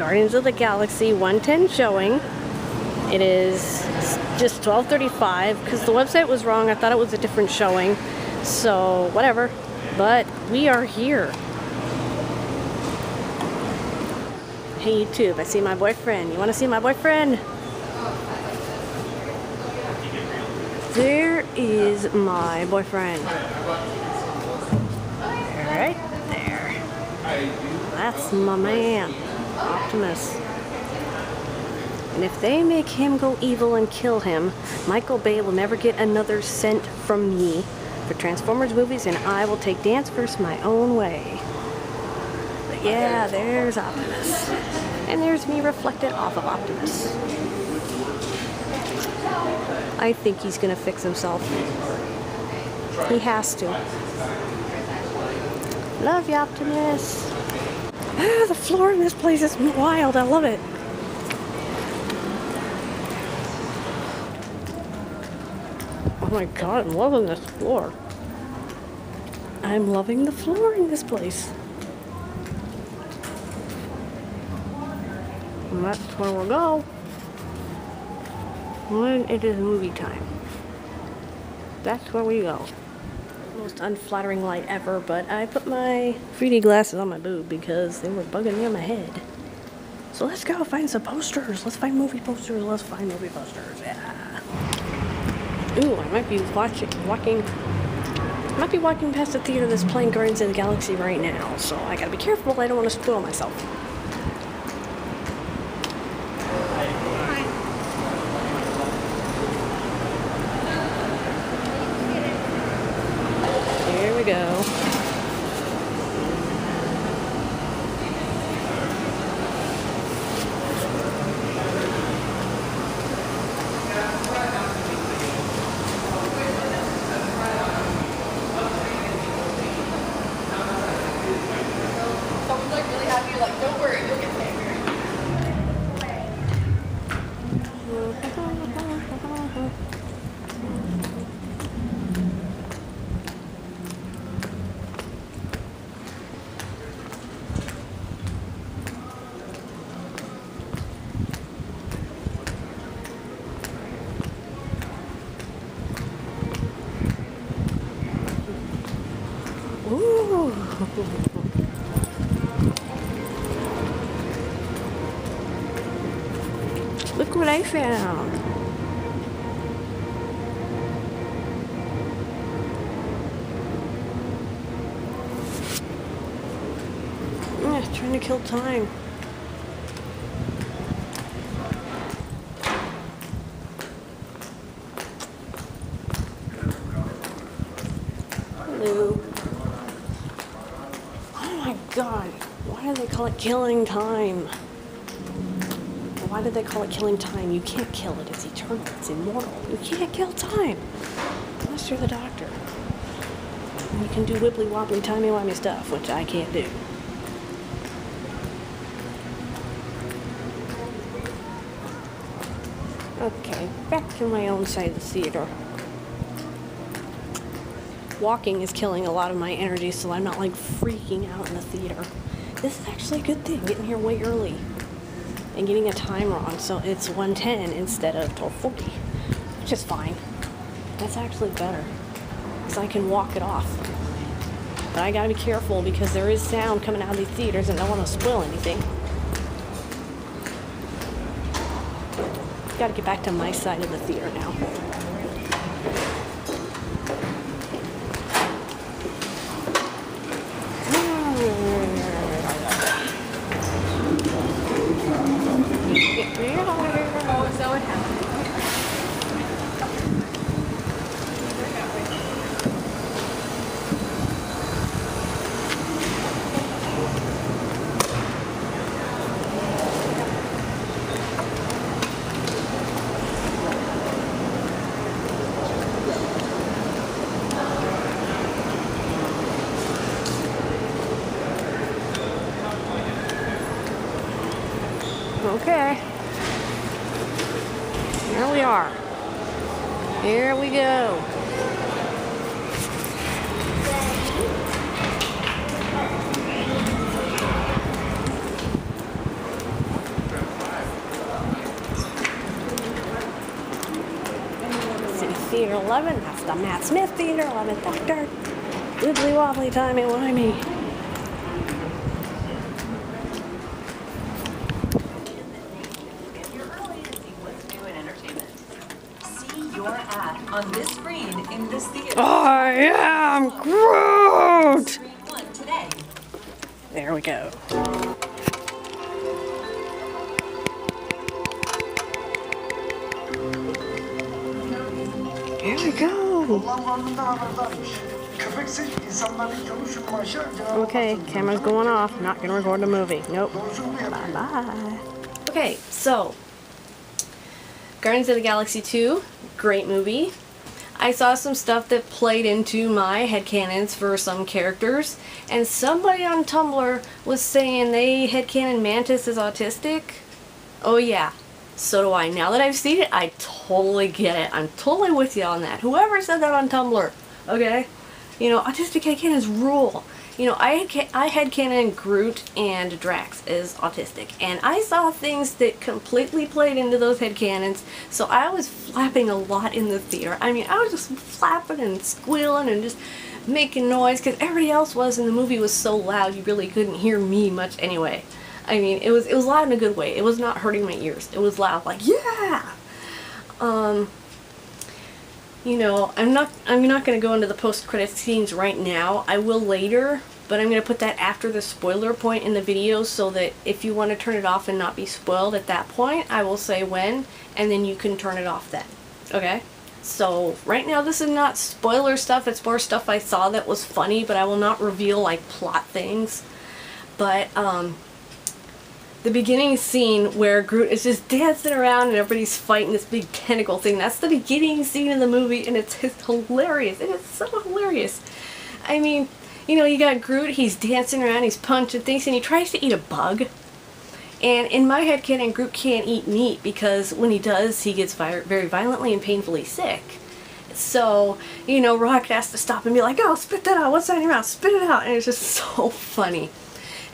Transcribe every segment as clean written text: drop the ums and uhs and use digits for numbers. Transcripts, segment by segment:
Guardians of the Galaxy 110 showing. It is just 12:35 because the website was wrong. I thought it was a different showing. So, whatever. But we are here. Hey YouTube, I see my boyfriend. You want to see my boyfriend? There is my boyfriend. Right there. That's my man, Optimus. And if they make him go evil and kill him, Michael Bay will never get another cent from me for Transformers movies, and I will take Dance Verse my own way. But yeah, there's Optimus. And there's me reflected off of Optimus. I think he's gonna fix himself. He has to. Love you, Optimus. Ah, the floor in this place is wild. I love it. Oh my god, I'm loving this floor. I'm loving the floor in this place. And that's where we'll go when it is movie time. That's where we go. Most unflattering light ever, but I put my 3D glasses on my boob because they were bugging me on my head. So let's go find some posters. Let's find movie posters. Let's find movie posters. Yeah. Ooh, I might be walking past the theater that's playing Guardians of the Galaxy right now. So I gotta be careful. I don't want to spoil myself. Here we go. Someone's like really happy, like, don't worry, you'll get paid. Ooh. Look what I found. Trying to kill time. Hello. Oh my god. Why do they call it killing time? Why did they call it killing time? You can't kill it. It's eternal. It's immortal. You can't kill time. Unless you're the doctor. And you can do wibbly wobbly timey wimey stuff, which I can't do. Okay, back to my own side of the theater. Walking is killing a lot of my energy, so I'm not like freaking out in the theater. This is actually a good thing, getting here way early and getting a time wrong, so it's 1:10 instead of 12:40, which is fine. That's actually better, because I can walk it off. But I gotta be careful because there is sound coming out of these theaters and I don't want to spoil anything. Gotta get back to my side of the theater now. Oh, so it happened. Okay. Here we are. Here we go. Theater 11. That's the Matt Smith Theater, 11th Doctor. Wibbly wobbly, timey-wimey. Your ad on this screen in this theater. I am Groot! Screen 1 today. There we go. Here we go. Okay, camera's going off. Not gonna record the movie. Nope. Bye-bye. Okay, so Guardians of the Galaxy 2, great movie. I saw some stuff that played into my headcanons for some characters, and somebody on Tumblr was saying they headcanon Mantis is autistic. Oh yeah, so do I. Now that I've seen it, I totally get it. I'm totally with you on that. Whoever said that on Tumblr, okay? You know, autistic headcanons rule. You know, I headcanon Groot and Drax as autistic, and I saw things that completely played into those headcanons, so I was flapping a lot in the theater. I mean, I was just flapping and squealing and just making noise, because everybody else was, and the movie was so loud you really couldn't hear me much anyway. I mean, it was loud in a good way. It was not hurting my ears. It was loud, like, yeah! You know, I'm not going to go into the post-credit scenes right now. I will later, but I'm going to put that after the spoiler point in the video, so that if you want to turn it off and not be spoiled at that point, I will say when, and then you can turn it off then. Okay? So, right now this is not spoiler stuff. It's more stuff I saw that was funny, but I will not reveal, like, plot things. But, the beginning scene where Groot is just dancing around and everybody's fighting this big tentacle thing. That's the beginning scene of the movie, and it's hilarious. It is so hilarious. I mean, you know, you got Groot, he's dancing around, he's punching things, and he tries to eat a bug. And in my headcanon, Groot can't eat meat, because when he does, he gets very violently and painfully sick. So, you know, Rocket has to stop and be like, oh, spit that out, what's that in your mouth? Spit it out. And it's just so funny.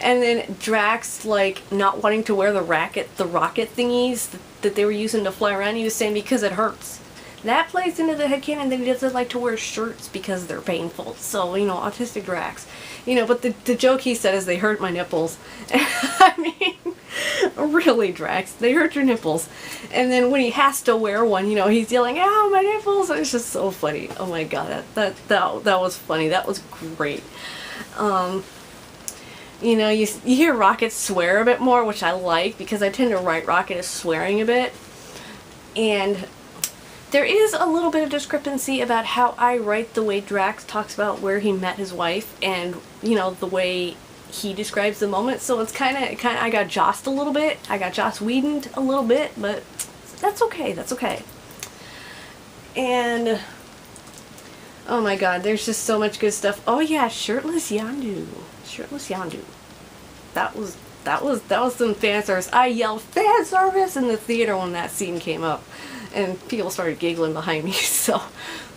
And then Drax, like, not wanting to wear the rocket thingies that they were using to fly around, he was saying because it hurts. That plays into the headcanon that he doesn't like to wear shirts because they're painful. So, you know, autistic Drax. You know, but the joke he said is, they hurt my nipples. I mean, really, Drax, they hurt your nipples. And then when he has to wear one, you know, he's yelling, ow, my nipples! It's just so funny. Oh my god, that was funny. That was great. You know, you hear Rocket swear a bit more, which I like, because I tend to write Rocket as swearing a bit. And there is a little bit of discrepancy about how I write the way Drax talks about where he met his wife, and, you know, the way he describes the moment. So it's kind of, I got Jossed a little bit. I got Joss Whedoned a little bit, but that's okay. That's okay. And oh my god, there's just so much good stuff. Oh yeah, Shirtless Yondu. Shirtless Yondu. That was some fan service. I yelled fan service in the theater when that scene came up, and people started giggling behind me. So,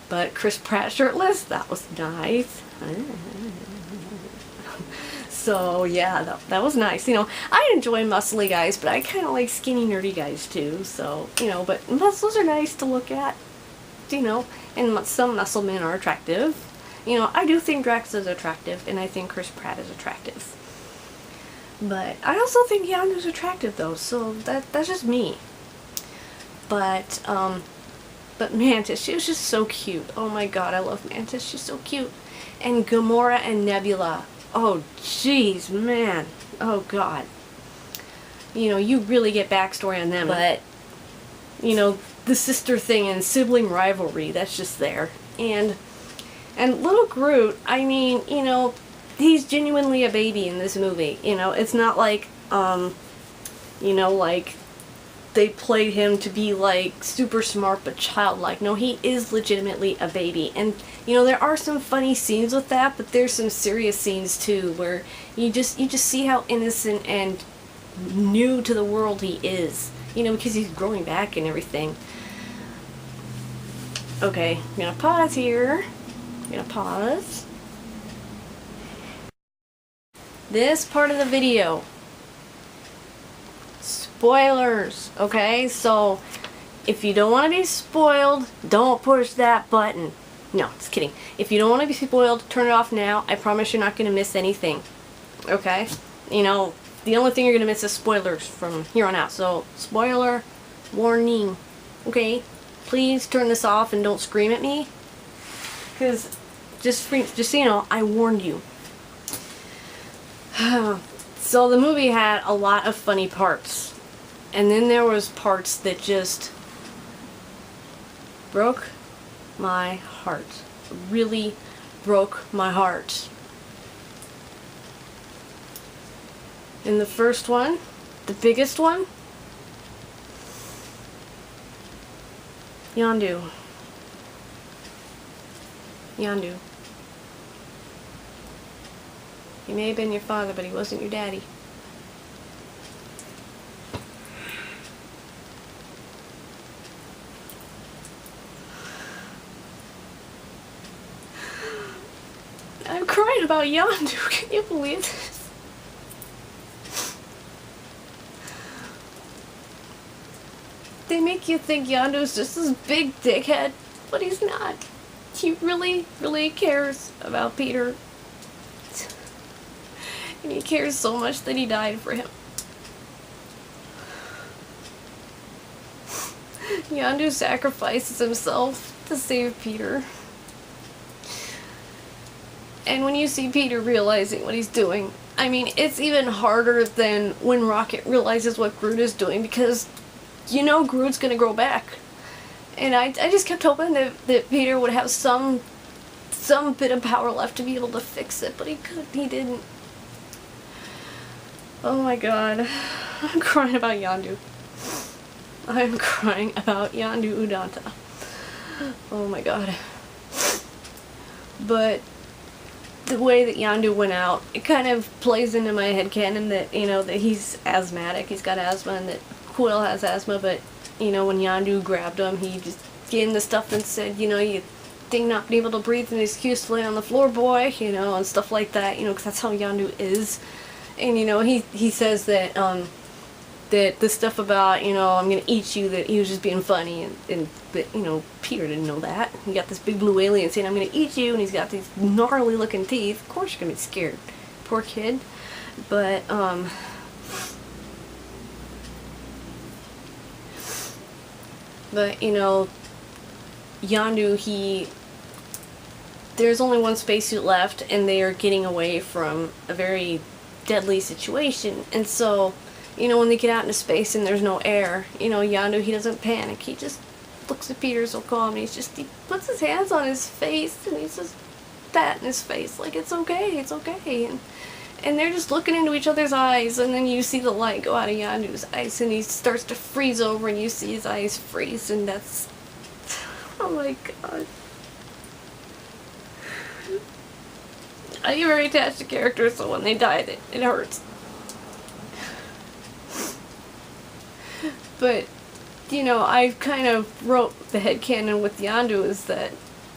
but Chris Pratt shirtless, that was nice. So yeah, that was nice. You know, I enjoy muscly guys, but I kind of like skinny, nerdy guys too. So, you know, but muscles are nice to look at. You know, and some muscle men are attractive. You know, I do think Drax is attractive, and I think Chris Pratt is attractive. But I also think Yondu's attractive, though, so that's just me. But Mantis, she was just so cute. Oh my god, I love Mantis. She's so cute. And Gamora and Nebula. Oh, jeez, man. Oh god. You know, you really get backstory on them. But, you know, the sister thing and sibling rivalry, that's just there. And little Groot, I mean, you know, he's genuinely a baby in this movie. You know, it's not like, you know, like, they played him to be, like, super smart but childlike. No, he is legitimately a baby. And, you know, there are some funny scenes with that, but there's some serious scenes, too, where you just see how innocent and new to the world he is. You know, because he's growing back and everything. Okay, I'm gonna pause here. I'm gonna pause. This part of the video. Spoilers, okay? So, if you don't want to be spoiled, don't push that button. No, just kidding. If you don't want to be spoiled, turn it off now. I promise you're not going to miss anything. Okay? You know, the only thing you're going to miss is spoilers from here on out. So, spoiler warning. Okay? Please turn this off and don't scream at me. Because, just so you know, I warned you. So the movie had a lot of funny parts. And then there was parts that just broke my heart. Really broke my heart. In the first one, the biggest one, Yondu. He may have been your father, but he wasn't your daddy. I'm crying about Yondu. Can you believe this? They make you think Yondu's just this big dickhead, but he's not. He really, really cares about Peter. And he cares so much that he died for him. Yondu sacrifices himself to save Peter. And when you see Peter realizing what he's doing, I mean, it's even harder than when Rocket realizes what Groot is doing, because you know Groot's gonna grow back. And I just kept hoping that Peter would have some bit of power left to be able to fix it, but he didn't. Oh my god. I'm crying about Yondu. I'm crying about Yondu Udanta. Oh my god. But the way that Yondu went out, it kind of plays into my headcanon that, you know, that he's asthmatic, he's got asthma, and that Quill has asthma, but, you know, when Yondu grabbed him, he just gave him the stuff and said, you know, you think not being able to breathe an excuse to lay on the floor, boy, you know, and stuff like that, you know, because that's how Yondu is. And, you know, he says that, that the stuff about, you know, I'm gonna eat you, that he was just being funny, and that, you know, Peter didn't know that. He got this big blue alien saying, I'm gonna eat you, and he's got these gnarly looking teeth. Of course you're gonna be scared. Poor kid. But, you know, Yondu, there's only one spacesuit left, and they are getting away from a very deadly situation, and so, you know, when they get out into space and there's no air, you know, Yondu, he doesn't panic. He just looks at Peter so calm, and he puts his hands on his face, and he's just patting his face like, it's okay, and they're just looking into each other's eyes, and then you see the light go out of Yondu's eyes, and he starts to freeze over, and you see his eyes freeze, and that's, oh my god. I get very attached to characters, so when they die, it hurts. But, you know, I kind of wrote the headcanon with Yondu is that,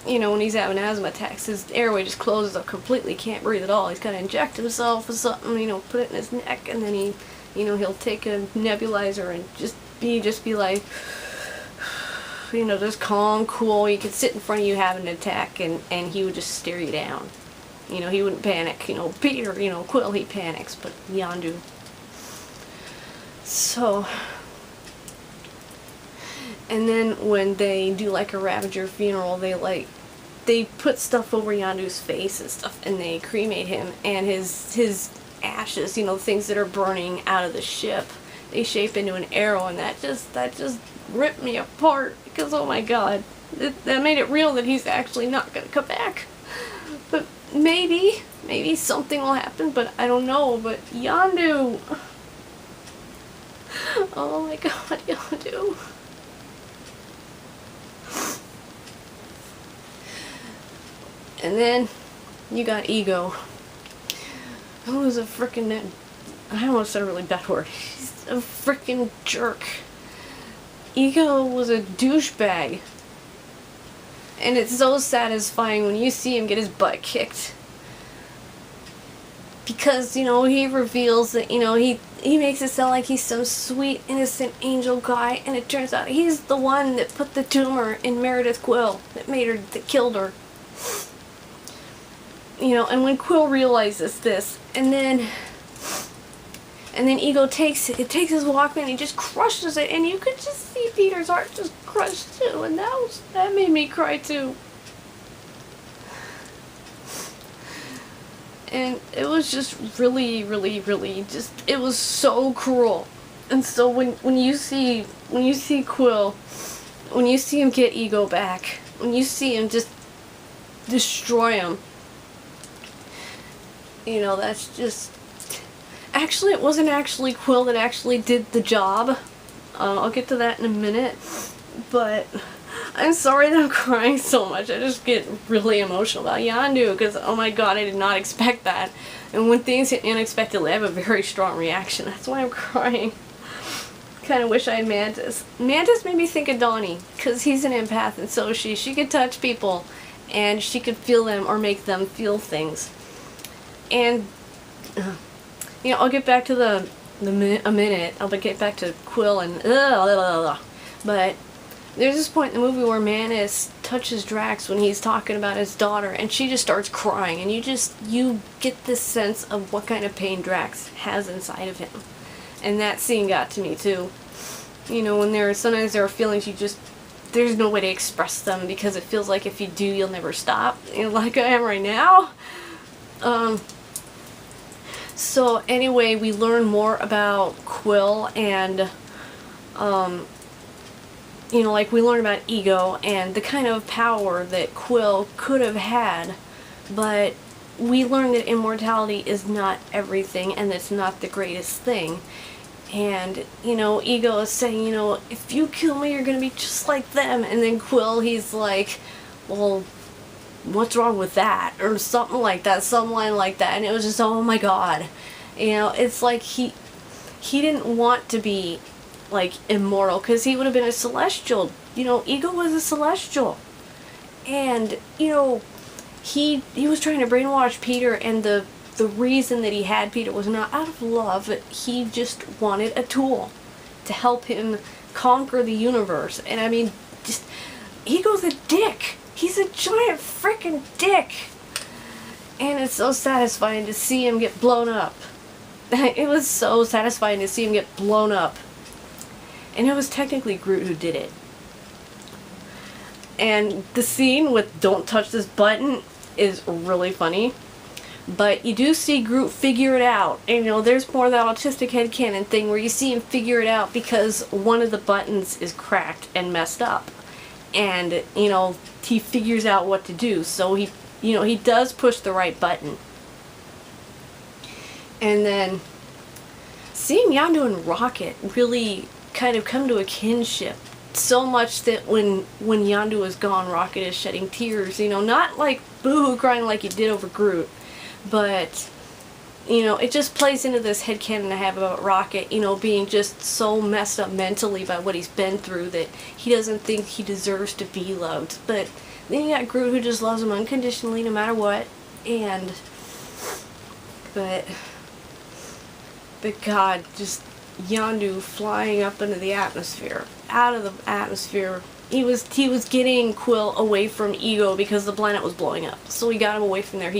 you know, when he's having asthma attacks, his airway just closes up completely, can't breathe at all. He's got to inject himself with something, you know, put it in his neck, and then he'll take a nebulizer and just be like, you know, just calm, cool. You could sit in front of you having an attack, and he would just stare you down. You know, he wouldn't panic. You know, Peter, you know, Quill, he panics, but Yondu. So, and then when they do like a Ravager funeral, they put stuff over Yondu's face and stuff, and they cremate him, and his ashes, you know, things that are burning out of the ship, they shape into an arrow, and that just ripped me apart, because oh my god, that made it real that he's actually not gonna come back. But maybe something will happen, but I don't know. But Yondu, oh my god, Yondu. And then you got Ego, who's a frickin', I almost said a really bad word, he's a frickin' jerk. Ego was a douchebag. And it's so satisfying when you see him get his butt kicked. because, you know, he reveals that, you know, he makes it sound like he's some sweet, innocent angel guy, and it turns out he's the one that put the tumor in Meredith Quill, that killed her. You know, and when Quill realizes this, and then Ego takes his Walkman and he just crushes it, and you could just see Peter's heart just crushed too, and that made me cry too. And it was just really, really, really just, it was so cruel. And so when you see Quill, when you see him get Ego back, when you see him just destroy him, you know, that's just, actually it wasn't actually Quill that actually did the job. I'll get to that in a minute, but I'm sorry that I'm crying so much. I just get really emotional about Yondu because, oh my god, I did not expect that. And when things hit me unexpectedly, I have a very strong reaction. That's why I'm crying. Kind of wish I had Mantis. Mantis made me think of Donnie because he's an empath and so is she. She could touch people and she could feel them or make them feel things. And, you know, I'll get back to a minute. I'll get back to Quill and, but there's this point in the movie where Mantis touches Drax when he's talking about his daughter, and she just starts crying, and you get this sense of what kind of pain Drax has inside of him. And that scene got to me too. You know, when sometimes there are feelings there's no way to express them because it feels like if you do, you'll never stop. You know, like I am right now. So anyway, we learn more about Quill and, you know, like we learn about Ego and the kind of power that Quill could have had, but we learn that immortality is not everything and it's not the greatest thing. And, you know, Ego is saying, you know, if you kill me, you're gonna be just like them. And then Quill, he's like, well, what's wrong with that? Or something like that, some line like that. And it was just, oh my god. You know, it's like he didn't want to be like immortal because he would have been a celestial. You know, Ego was a celestial. And, you know, he was trying to brainwash Peter, and the reason that he had Peter was not out of love. He just wanted a tool to help him conquer the universe. And I mean, just, Ego's a dick. He's a giant freaking dick. And it's so satisfying to see him get blown up. It was so satisfying to see him get blown up. And it was technically Groot who did it. And the scene with "don't touch this button" is really funny. But you do see Groot figure it out. And, you know, there's more of that autistic headcanon thing where you see him figure it out because one of the buttons is cracked and messed up. And, you know, he figures out what to do. So he, you know, he does push the right button. And then seeing Yondu and Rocket really kind of come to a kinship. So much that when Yondu is gone, Rocket is shedding tears. You know, not like boo-hoo crying like he did over Groot. But, you know, it just plays into this headcanon I have about Rocket, you know, being just so messed up mentally by what he's been through that he doesn't think he deserves to be loved. But then you got Groot who just loves him unconditionally no matter what. And, but God, just Yondu flying up into the atmosphere, out of the atmosphere. He was getting Quill away from Ego because the planet was blowing up. So he got him away from there.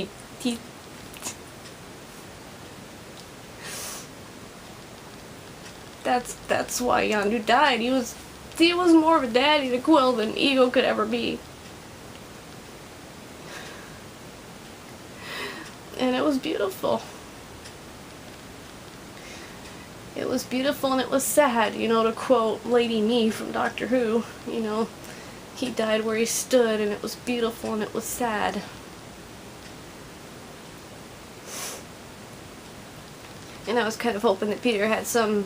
That's why Yondu died. He was more of a daddy to Quill than Ego could ever be. And it was beautiful. It was beautiful and it was sad, you know, to quote Lady Me from Doctor Who, you know, he died where he stood and it was beautiful and it was sad. And I was kind of hoping that Peter had some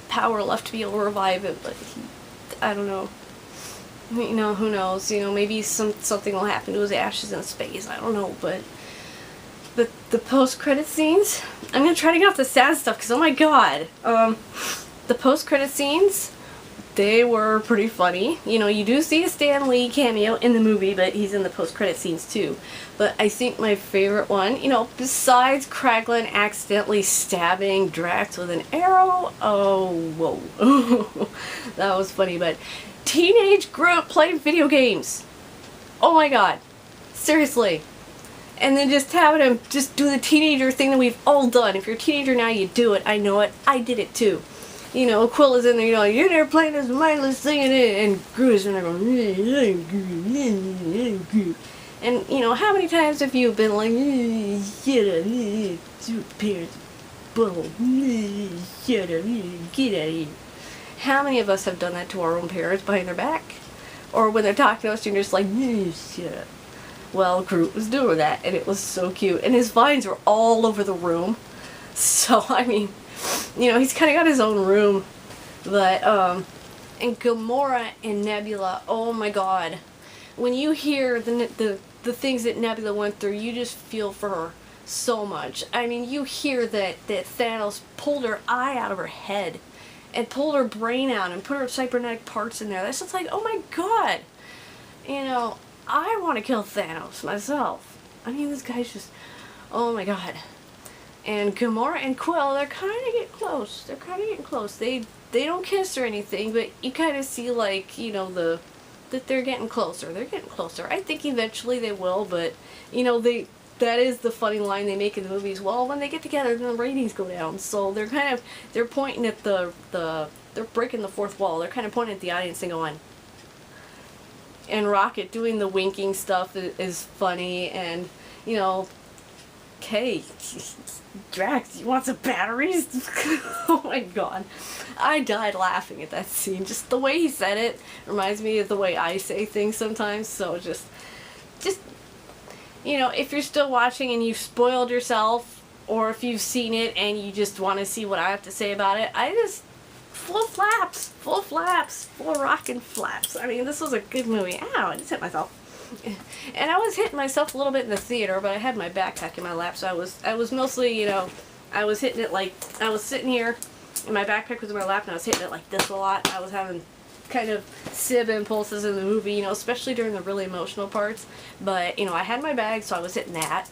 power left to be able to revive it, but I don't know. You know, who knows, you know, maybe something will happen to his ashes in space, I don't know, but the post-credit scenes, I'm gonna try to get off the sad stuff because oh my god, the post-credit scenes they were pretty funny. You know, you do see a Stan Lee cameo in the movie, but he's in the post-credit scenes too. But I think my favorite one, you know, besides Kraglin accidentally stabbing Drax with an arrow, oh, whoa. That was funny, but teenage Groot playing video games. Oh my god. Seriously. And then just having him just do the teenager thing that we've all done. If you're a teenager now, you do it. I know it. I did it too. You know, Quill is in there, you know, you're there playing this mindless thing, and Groot is in there going, and, you know, how many times have you been like, shut up, your parents, butthole, shut up, get out of here. How many of us have done that to our own parents behind their back? Or when they're talking to us, you're just like, shut up. Well, Groot was doing that, and it was so cute. And his vines were all over the room. So, I mean, you know, he's kind of got his own room. But, and Gamora and Nebula, oh my god. When you hear the things that Nebula went through, you just feel for her so much. I mean, you hear that Thanos pulled her eye out of her head and pulled her brain out and put her cybernetic parts in there. That's just like, oh my god. You know, I want to kill Thanos myself. I mean, this guy's just, oh my god. And Gamora and Quill, they're kind of getting close. They're kind of getting close. They don't kiss or anything, but you kind of see, like, you know, that they're getting closer. They're getting closer. I think eventually they will, but, you know, that is the funny line they make in the movies. Well, when they get together, then the ratings go down. So they're pointing at they're breaking the fourth wall. They're kind of pointing at the audience and going. And Rocket doing the winking stuff is funny, and, you know, okay, Drax, you want some batteries? Oh my god. I died laughing at that scene. Just the way he said it reminds me of the way I say things sometimes. So just, you know, if you're still watching and you've spoiled yourself, or if you've seen it and you just want to see what I have to say about it, full flaps, full rockin' flaps. I mean, this was a good movie. Ow, I just hit myself. And I was hitting myself a little bit in the theater, but I had my backpack in my lap, so I was mostly, you know, I was hitting it like, I was sitting here, and my backpack was in my lap, and I was hitting it like this a lot. I was having kind of sib impulses in the movie, you know, especially during the really emotional parts. But, you know, I had my bag, so I was hitting that.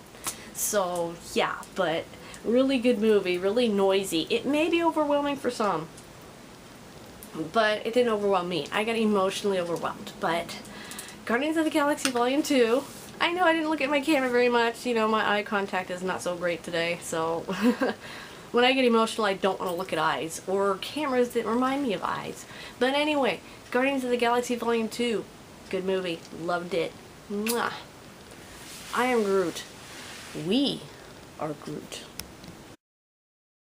So, yeah, but really good movie, really noisy. It may be overwhelming for some, but it didn't overwhelm me. I got emotionally overwhelmed, but Guardians of the Galaxy Volume 2. I know I didn't look at my camera very much. You know, my eye contact is not so great today, so when I get emotional, I don't want to look at eyes or cameras that remind me of eyes. But anyway, Guardians of the Galaxy Volume 2. Good movie. Loved it. Mwah. I am Groot. We are Groot.